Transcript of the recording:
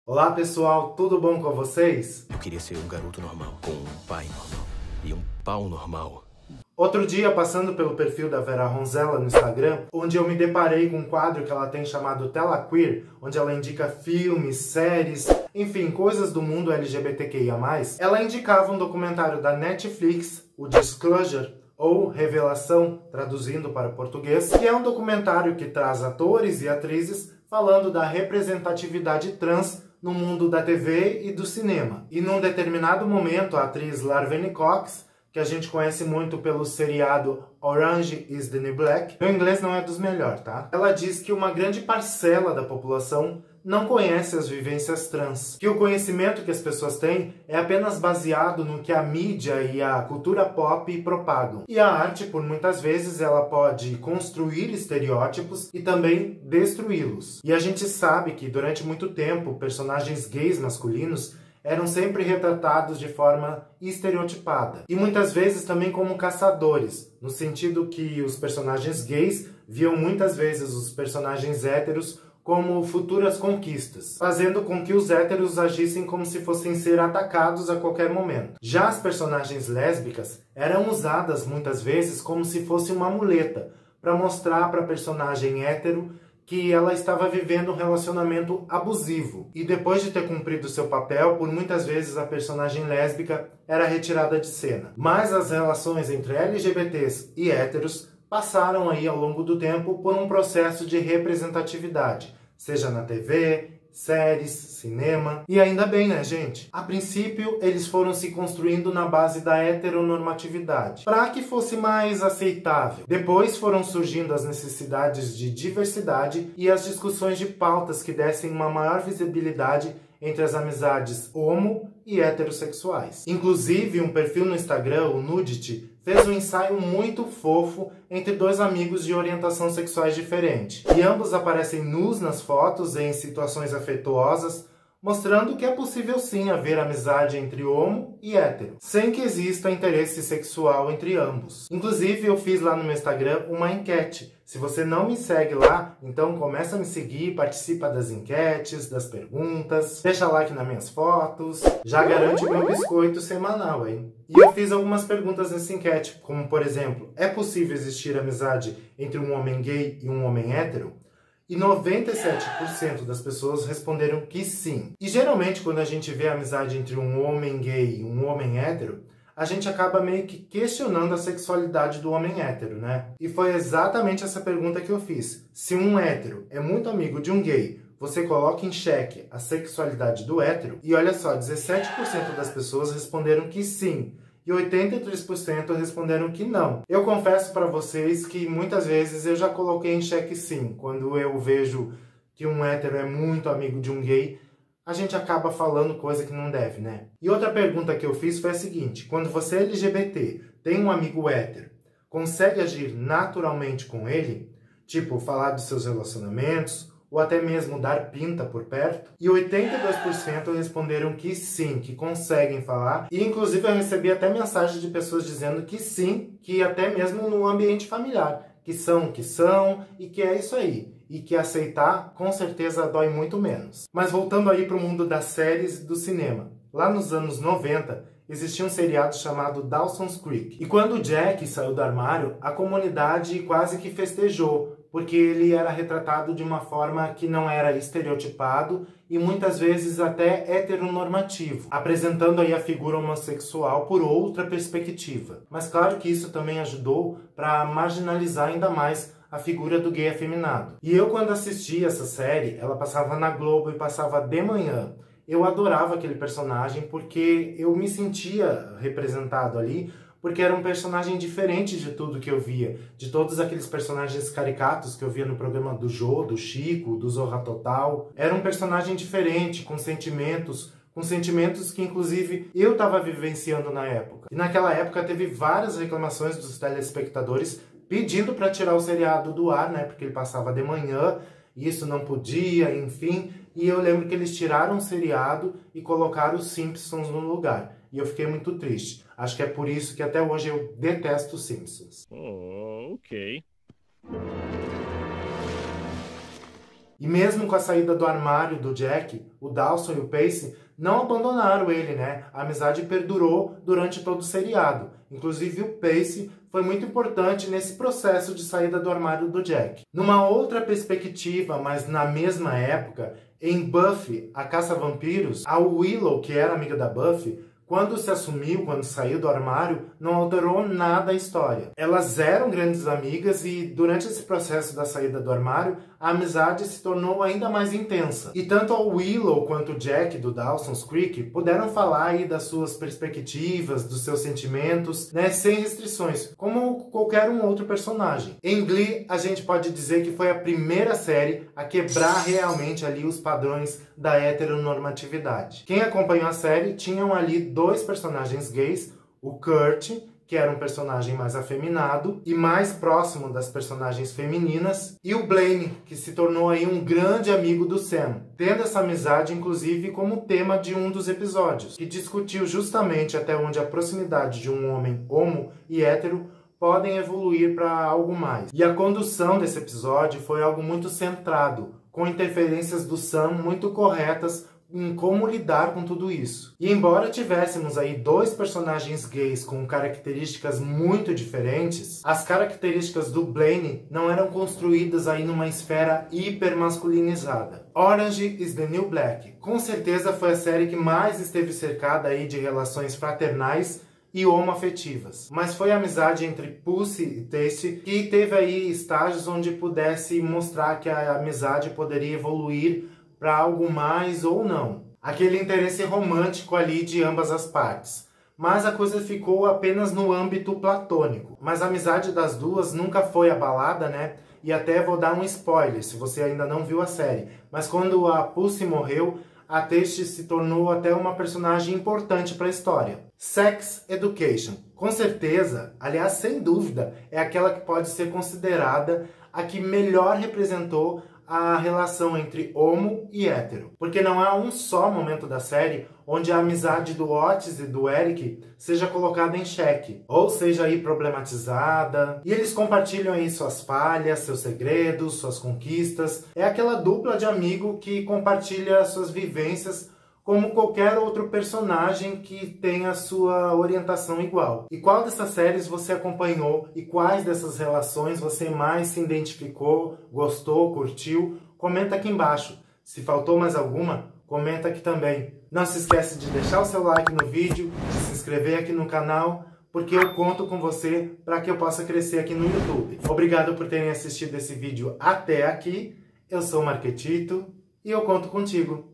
Olá pessoal, tudo bom com vocês? Eu queria ser um garoto normal, com um pai normal e um pau normal. Outro dia, passando pelo perfil da Vera Ronzella no Instagram, onde eu me deparei com um quadro que ela tem chamado Tela Queer, onde ela indica filmes, séries, enfim, coisas do mundo LGBTQIA+, ela indicava um documentário da Netflix, o Disclosure, ou Revelação, traduzindo para o português, que é um documentário que traz atores e atrizes falando da representatividade trans no mundo da TV e do cinema. E num determinado momento, a atriz Laverne Cox, que a gente conhece muito pelo seriado Orange is the New Black, meu inglês não é dos melhores, tá? Ela diz que uma grande parcela da população não conhece as vivências trans, que o conhecimento que as pessoas têm é apenas baseado no que a mídia e a cultura pop propagam. E a arte, por muitas vezes, ela pode construir estereótipos e também destruí-los. E a gente sabe que, durante muito tempo, personagens gays masculinos eram sempre retratados de forma estereotipada. E muitas vezes também como caçadores, no sentido que os personagens gays viam muitas vezes os personagens héteros como futuras conquistas, fazendo com que os héteros agissem como se fossem ser atacados a qualquer momento. Já as personagens lésbicas eram usadas muitas vezes como se fosse uma muleta, para mostrar para a personagem hétero que ela estava vivendo um relacionamento abusivo. E depois de ter cumprido seu papel, por muitas vezes a personagem lésbica era retirada de cena. Mas as relações entre LGBTs e héteros passaram aí ao longo do tempo por um processo de representatividade, seja na TV, séries, cinema. E ainda bem, né, gente? A princípio, eles foram se construindo na base da heteronormatividade, para que fosse mais aceitável. Depois foram surgindo as necessidades de diversidade e as discussões de pautas que dessem uma maior visibilidade entre as amizades homo e heterossexuais. Inclusive, um perfil no Instagram, o Nudity, fez um ensaio muito fofo entre dois amigos de orientação sexuais diferente. E ambos aparecem nus nas fotos em situações afetuosas, mostrando que é possível sim haver amizade entre homo e hétero, sem que exista interesse sexual entre ambos. Inclusive, eu fiz lá no meu Instagram uma enquete. Se você não me segue lá, então começa a me seguir, participa das enquetes, das perguntas, deixa like nas minhas fotos, já garante o meu biscoito semanal, hein? E eu fiz algumas perguntas nessa enquete, como por exemplo, é possível existir amizade entre um homem gay e um homem hétero? E 97% das pessoas responderam que sim. E geralmente quando a gente vê a amizade entre um homem gay e um homem hétero, a gente acaba meio que questionando a sexualidade do homem hétero, né? E foi exatamente essa pergunta que eu fiz. Se um hétero é muito amigo de um gay, você coloca em xeque a sexualidade do hétero? E olha só, 17% das pessoas responderam que sim. E 83% responderam que não. Eu confesso para vocês que muitas vezes eu já coloquei em xeque sim. Quando eu vejo que um hétero é muito amigo de um gay, a gente acaba falando coisa que não deve, né? E outra pergunta que eu fiz foi a seguinte: quando você é LGBT, tem um amigo hétero, consegue agir naturalmente com ele? Tipo, falar dos seus relacionamentos, ou até mesmo dar pinta por perto? E 82% responderam que sim, que conseguem falar. E inclusive eu recebi até mensagem de pessoas dizendo que sim, que até mesmo no ambiente familiar, que são o que são e que é isso aí. E que aceitar, com certeza, dói muito menos. Mas voltando aí para o mundo das séries e do cinema. Lá nos anos 90, existia um seriado chamado Dawson's Creek. E quando o Jack saiu do armário, a comunidade quase que festejou, porque ele era retratado de uma forma que não era estereotipado e muitas vezes até heteronormativo, apresentando aí a figura homossexual por outra perspectiva. Mas claro que isso também ajudou para marginalizar ainda mais a figura do gay afeminado. E eu, quando assisti essa série, ela passava na Globo e passava de manhã. Eu adorava aquele personagem porque eu me sentia representado ali, porque era um personagem diferente de tudo que eu via, de todos aqueles personagens caricatos que eu via no programa do Jô, do Chico, do Zorra Total. Era um personagem diferente, com sentimentos que inclusive eu estava vivenciando na época. E naquela época teve várias reclamações dos telespectadores pedindo para tirar o seriado do ar, né, porque ele passava de manhã, e isso não podia, enfim. E eu lembro que eles tiraram o seriado e colocaram os Simpsons no lugar. E eu fiquei muito triste. Acho que é por isso que até hoje eu detesto os Simpsons. Oh, ok. E mesmo com a saída do armário do Jack, o Dawson e o Pacey não abandonaram ele, né? A amizade perdurou durante todo o seriado. Inclusive o Pacey foi muito importante nesse processo de saída do armário do Jack. Numa outra perspectiva, mas na mesma época, em Buffy, a Caça-Vampiros, a Willow, que era amiga da Buffy, quando se assumiu, quando saiu do armário, não alterou nada a história. Elas eram grandes amigas e, durante esse processo da saída do armário, a amizade se tornou ainda mais intensa. E tanto a Willow quanto o Jack do Dawson's Creek puderam falar aí das suas perspectivas, dos seus sentimentos, né, sem restrições, como qualquer um outro personagem. Em Glee, a gente pode dizer que foi a primeira série a quebrar realmente ali os padrões da heteronormatividade. Quem acompanhou a série tinham ali 2 personagens gays, o Kurt, que era um personagem mais afeminado e mais próximo das personagens femininas, e o Blaine, que se tornou aí um grande amigo do Sam, tendo essa amizade inclusive como tema de um dos episódios, que discutiu justamente até onde a proximidade de um homem homo e hétero podem evoluir para algo mais. E a condução desse episódio foi algo muito centrado, com interferências do Sam muito corretas em como lidar com tudo isso. E embora tivéssemos aí 2 personagens gays com características muito diferentes, as características do Blaine não eram construídas aí numa esfera hipermasculinizada. Orange is the New Black com certeza foi a série que mais esteve cercada aí de relações fraternais e homoafetivas. Mas foi a amizade entre Pussy e Taystee que teve aí estágios onde pudesse mostrar que a amizade poderia evoluir para algo mais ou não. Aquele interesse romântico ali de ambas as partes. Mas a coisa ficou apenas no âmbito platônico. Mas a amizade das duas nunca foi abalada, né? E até vou dar um spoiler, se você ainda não viu a série. Mas quando a Pussy morreu, a Taystee se tornou até uma personagem importante para a história. Sex Education. Com certeza, aliás, sem dúvida, é aquela que pode ser considerada a que melhor representou a relação entre homo e hétero. Porque não há um só momento da série onde a amizade do Otis e do Eric seja colocada em xeque, ou seja aí problematizada. E eles compartilham aí suas falhas, seus segredos, suas conquistas. É aquela dupla de amigo que compartilha suas vivências como qualquer outro personagem que tenha sua orientação igual. E qual dessas séries você acompanhou e quais dessas relações você mais se identificou, gostou, curtiu? Comenta aqui embaixo. Se faltou mais alguma, comenta aqui também. Não se esquece de deixar o seu like no vídeo, de se inscrever aqui no canal, porque eu conto com você para que eu possa crescer aqui no YouTube. Obrigado por terem assistido esse vídeo até aqui. Eu sou o Marquetito e eu conto contigo.